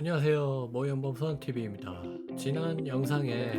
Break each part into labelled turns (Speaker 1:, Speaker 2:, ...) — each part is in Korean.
Speaker 1: 안녕하세요. 모형범선TV입니다. 지난 영상에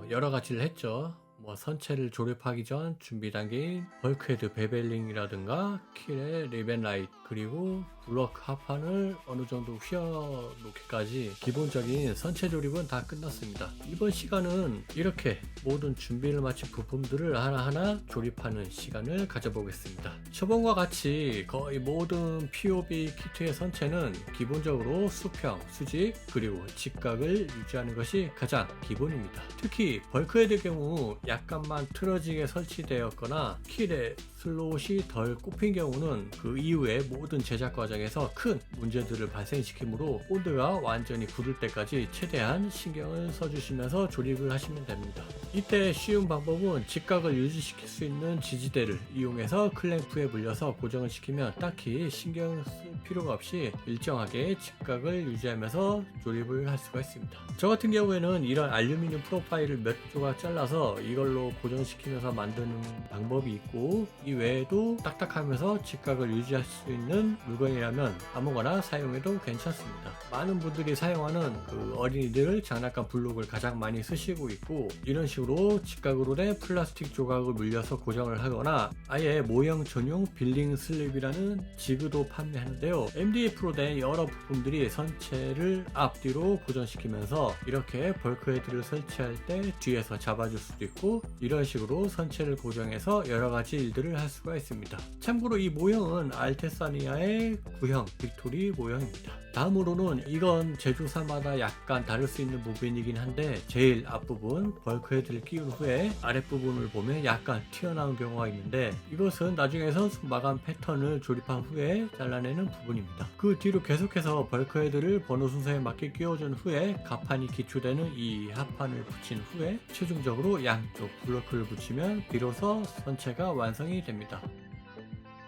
Speaker 1: 여러 가지를 했죠. 선체를 조립하기 전 준비 단계인 벌크헤드 베벨링이라든가 킬의 리벤라이트, 그리고 블록 합판을 어느 정도 휘어 놓기까지 기본적인 선체 조립은 다 끝났습니다. 이번 시간은 이렇게 모든 준비를 마친 부품들을 하나하나 조립하는 시간을 가져보겠습니다. 저번과 같이 거의 모든 POB 키트의 선체는 기본적으로 수평, 수직, 그리고 직각을 유지하는 것이 가장 기본입니다. 특히 벌크헤드의 경우 약간만 틀어지게 설치되었거나 킬의 슬롯이 덜 꼽힌 경우는 그 이후에 모든 제작 과정에서 큰 문제들을 발생시키므로 본드가 완전히 굳을 때까지 최대한 신경을 써주시면서 조립을 하시면 됩니다. 이때 쉬운 방법은 직각을 유지시킬 수 있는 지지대를 이용해서 클램프에 물려서 고정을 시키면 딱히 신경 쓸 필요가 없이 일정하게 직각을 유지하면서 조립을 할 수가 있습니다. 저 같은 경우에는 이런 알루미늄 프로파일을 몇 조각 잘라서 이걸로 고정시키면서 만드는 방법이 있고, 이 외에도 딱딱하면서 직각을 유지할 수 있는 물건이라면 아무거나 사용해도 괜찮습니다. 많은 분들이 사용하는 어린이들 장난감 블록을 가장 많이 쓰시고 있고, 이런 식으로 직각으로 된 플라스틱 조각을 물려서 고정을 하거나 아예 모형 전용 빌링 슬립이라는 지그도 판매하는데요. MDF로 된 여러 부품들이 선체를 앞뒤로 고정시키면서 이렇게 벌크헤드를 설치할 때 뒤에서 잡아줄 수도 있고, 이런 식으로 선체를 고정해서 여러가지 일들을 할 수가 있습니다. 참고로 이 모형은 알테사니아의 구형 빅토리 모형입니다. 다음으로는 이건 제조사마다 약간 다를 수 있는 부분이긴 한데, 제일 앞부분 벌크헤드를 끼운 후에 아랫부분을 보면 약간 튀어나온 경우가 있는데, 이것은 나중에 선수 마감 패턴을 조립한 후에 잘라내는 부분입니다. 그 뒤로 계속해서 벌크헤드를 번호 순서에 맞게 끼워준 후에 갑판이 기초되는 이 합판을 붙인 후에 최종적으로 양쪽 블로크를 붙이면 비로소 선체가 완성이 됩니다.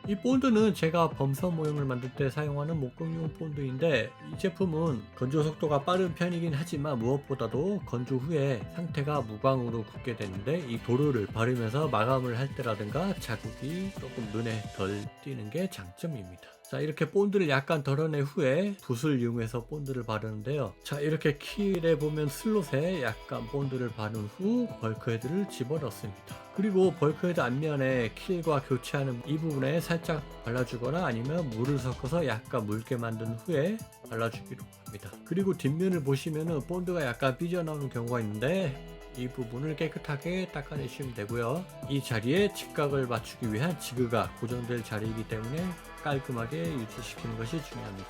Speaker 1: 이 본드는 제가 범선 모형을 만들 때 사용하는 목공용 본드인데, 이 제품은 건조 속도가 빠른 편이긴 하지만 무엇보다도 건조 후에 상태가 무광으로 굳게 되는데, 이 도료를 바르면서 마감을 할 때라든가 자국이 조금 눈에 덜 띄는 게 장점입니다. 자, 이렇게 본드를 약간 덜어낸 후에 붓을 이용해서 본드를 바르는데요. 자, 이렇게 킬에 보면 슬롯에 약간 본드를 바른 후 벌크헤드를 집어넣습니다. 그리고 벌크헤드 앞면에 킬과 교체하는 이 부분에 살짝 발라주거나 아니면 물을 섞어서 약간 묽게 만든 후에 발라주기로 합니다. 그리고 뒷면을 보시면은 본드가 약간 삐져나오는 경우가 있는데, 이 부분을 깨끗하게 닦아내시면 되고요. 이 자리에 직각을 맞추기 위한 지그가 고정될 자리이기 때문에 깔끔하게 유지시키는 것이 중요합니다.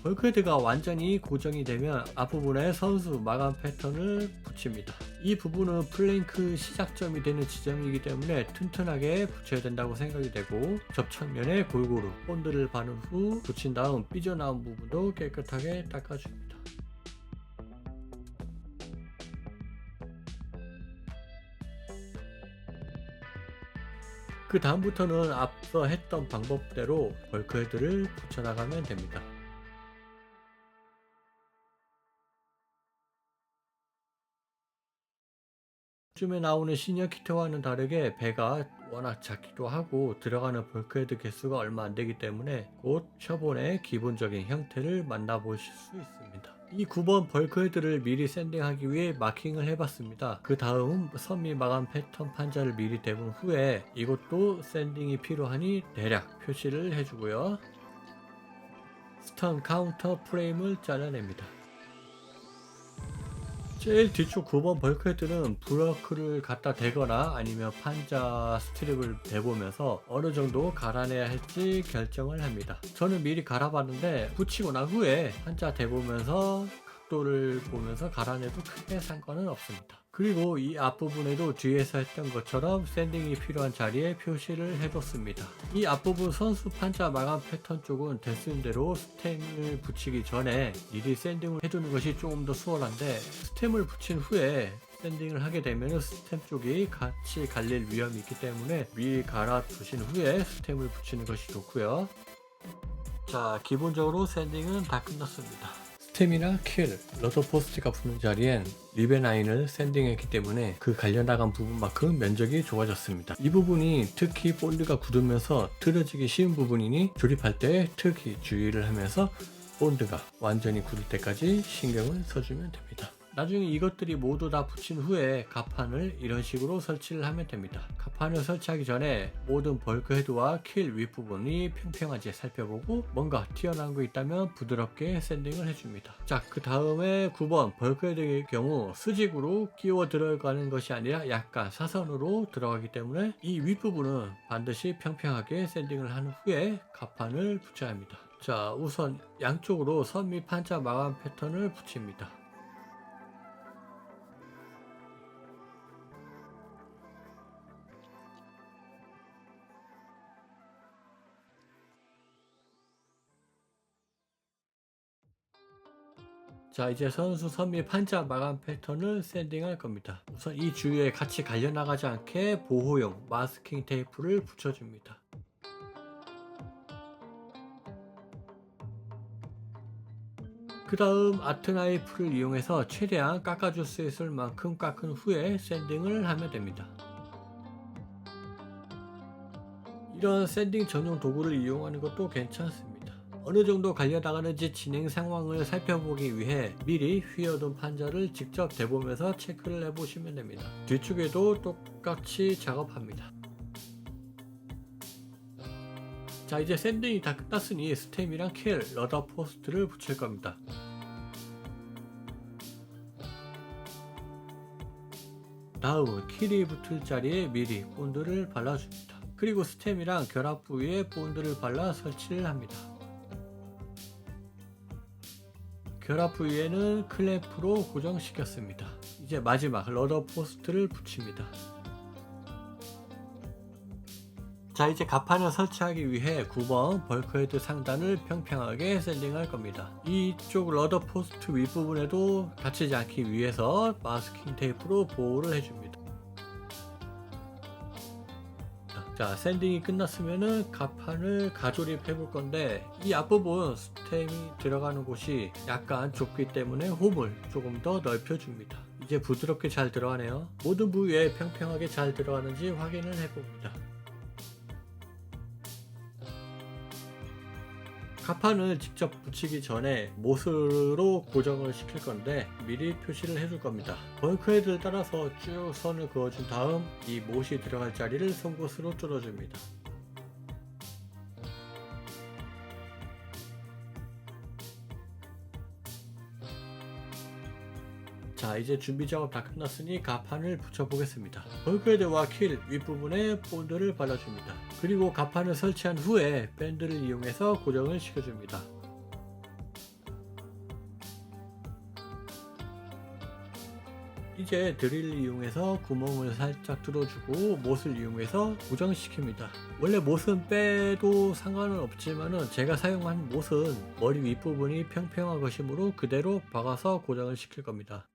Speaker 1: 벌크헤드가 완전히 고정이 되면 앞부분에 선수 마감 패턴을 붙입니다. 이 부분은 플랭크 시작점이 되는 지점이기 때문에 튼튼하게 붙여야 된다고 생각이 되고, 접착면에 골고루 본드를 바른 후 붙인 다음 삐져나온 부분도 깨끗하게 닦아줍니다. 그 다음부터는 앞서 했던 방법대로 벌크헤드를 붙여나가면 됩니다. 요즘에 나오는 시니어 키트와는 다르게 배가 워낙 작기도 하고 들어가는 벌크헤드 개수가 얼마 안 되기 때문에 곧 셔본의 기본적인 형태를 만나보실 수 있습니다. 이 9번 벌크헤드를 미리 샌딩하기 위해 마킹을 해봤습니다. 그 다음 선미 마감 패턴 판자를 미리 대본 후에 이것도 샌딩이 필요하니 대략 표시를 해주고요. 스턴 카운터 프레임을 잘라냅니다. 제일 뒤쪽 9번 벌크헤드는 브러크를 갖다 대거나 아니면 판자 스트립을 대보면서 어느 정도 갈아내야 할지 결정을 합니다. 저는 미리 갈아봤는데 붙이고 난 후에 판자 대보면서 각도를 보면서 갈아내도 크게 상관은 없습니다. 그리고 이 앞부분에도 뒤에서 했던 것처럼 샌딩이 필요한 자리에 표시를 해뒀습니다. 이 앞부분 선수 판자 마감 패턴 쪽은 되쓰는 대로 스템을 붙이기 전에 미리 샌딩을 해두는 것이 조금 더 수월한데, 스템을 붙인 후에 샌딩을 하게 되면 스템 쪽이 같이 갈릴 위험이 있기 때문에 미리 갈아 두신 후에 스템을 붙이는 것이 좋고요. 자, 기본적으로 샌딩은 다 끝났습니다. 스템이나 킬, 러더포스트가 붙는 자리엔 리베나인을 샌딩했기 때문에 그 갈려나간 부분만큼 면적이 좋아졌습니다. 이 부분이 특히 본드가 굳으면서 틀어지기 쉬운 부분이니 조립할 때 특히 주의를 하면서 본드가 완전히 굳을 때까지 신경을 써주면 됩니다. 나중에 이것들이 모두 다 붙인 후에 갑판을 이런 식으로 설치를 하면 됩니다. 갑판을 설치하기 전에 모든 벌크헤드와 킬 윗부분이 평평한지 살펴보고 뭔가 튀어나온 거 있다면 부드럽게 샌딩을 해줍니다. 자, 그 다음에 9번 벌크헤드의 경우 수직으로 끼워 들어가는 것이 아니라 약간 사선으로 들어가기 때문에 이 윗부분은 반드시 평평하게 샌딩을 한 후에 갑판을 붙여야 합니다. 자, 우선 양쪽으로 선 및 판자 마감 패턴을 붙입니다. 자, 이제 선수 선 및 판자 마감 패턴을 샌딩할 겁니다. 우선 이 주위에 같이 갈려나가지 않게 보호용 마스킹 테이프를 붙여줍니다. 그 다음 아트 나이프를 이용해서 최대한 깎아줄 수 있을 만큼 깎은 후에 샌딩을 하면 됩니다. 이런 샌딩 전용 도구를 이용하는 것도 괜찮습니다. 어느 정도 갈려나가는지 진행 상황을 살펴보기 위해 미리 휘어둔 판자를 직접 대보면서 체크를 해보시면 됩니다. 뒤쪽에도 똑같이 작업합니다. 자, 이제 샌딩이 다 끝났으니 스템이랑 킬, 러더 포스트를 붙일 겁니다. 다음은 킬이 붙을 자리에 미리 본드를 발라줍니다. 그리고 스템이랑 결합 부위에 본드를 발라 설치를 합니다. 결합 부위에는 클램프로 고정시켰습니다. 이제 마지막 러더 포스트를 붙입니다. 자, 이제 갑판을 설치하기 위해 9번 벌크헤드 상단을 평평하게 샌딩할 겁니다. 이쪽 러더 포스트 윗부분에도 다치지 않기 위해서 마스킹 테이프로 보호를 해줍니다. 자, 샌딩이 끝났으면은 갑판을 가조립해 볼 건데 이 앞부분 스템이 들어가는 곳이 약간 좁기 때문에 홈을 조금 더 넓혀 줍니다. 이제 부드럽게 잘 들어가네요. 모든 부위에 평평하게 잘 들어가는지 확인을 해 봅니다. 갑판을 직접 붙이기 전에 못으로 고정을 시킬 건데 미리 표시를 해줄 겁니다. 벌크헤드를 따라서 쭉 선을 그어준 다음 이 못이 들어갈 자리를 송곳으로 뚫어줍니다. 자, 이제 준비 작업 다 끝났으니 갑판을 붙여 보겠습니다. 벌크헤드와 킬 윗부분에 본드를 발라줍니다. 그리고 갑판을 설치한 후에 밴드를 이용해서 고정을 시켜줍니다. 이제 드릴을 이용해서 구멍을 살짝 뚫어주고 못을 이용해서 고정시킵니다. 원래 못은 빼도 상관은 없지만은 제가 사용한 못은 머리 윗부분이 평평한 것이므로 그대로 박아서 고정을 시킬 겁니다.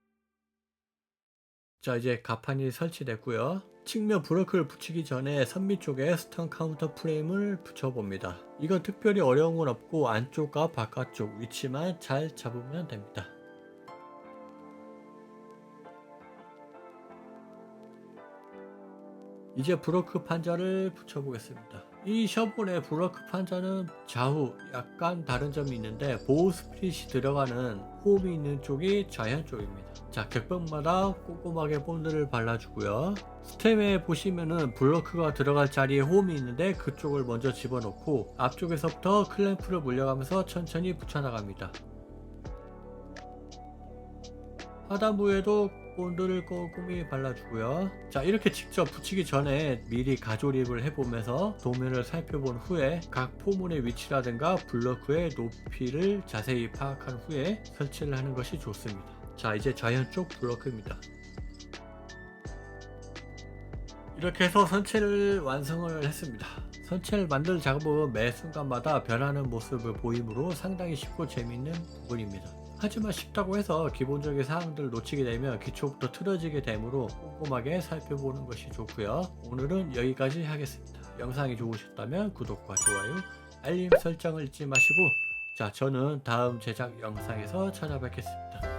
Speaker 1: 자, 이제 갑판이 설치됐고요. 측면 브로크를 붙이기 전에 선미 쪽에 스턴 카운터 프레임을 붙여봅니다. 이건 특별히 어려운 건 없고 안쪽과 바깥쪽 위치만 잘 잡으면 됩니다. 이제 브로크 판자를 붙여보겠습니다. 이 셔본의 브로크 판자는 좌우 약간 다른 점이 있는데 보호 스프릿이 들어가는 홈이 있는 쪽이 좌현 쪽입니다. 자, 격벽마다 꼼꼼하게 본드를 발라주고요. 스템에 보시면은 브로크가 들어갈 자리에 홈이 있는데 그쪽을 먼저 집어넣고 앞쪽에서부터 클램프를 물려가면서 천천히 붙여나갑니다. 하단부에도 본드를 꼼꼼히 발라주고요. 자, 이렇게 직접 붙이기 전에 미리 가조립을 해보면서 도면을 살펴본 후에 각 포문의 위치라든가 블로크의 높이를 자세히 파악한 후에 설치를 하는 것이 좋습니다. 자, 이제 좌현 쪽 블로크입니다. 이렇게 해서 선체를 완성을 했습니다. 선체를 만들 작업은 매 순간마다 변하는 모습을 보이므로 상당히 쉽고 재미있는 부분입니다. 하지만 쉽다고 해서 기본적인 사항들을 놓치게 되면 기초부터 틀어지게 되므로 꼼꼼하게 살펴보는 것이 좋고요. 오늘은 여기까지 하겠습니다. 영상이 좋으셨다면 구독과 좋아요, 알림 설정을 잊지 마시고 자, 저는 다음 제작 영상에서 찾아뵙겠습니다.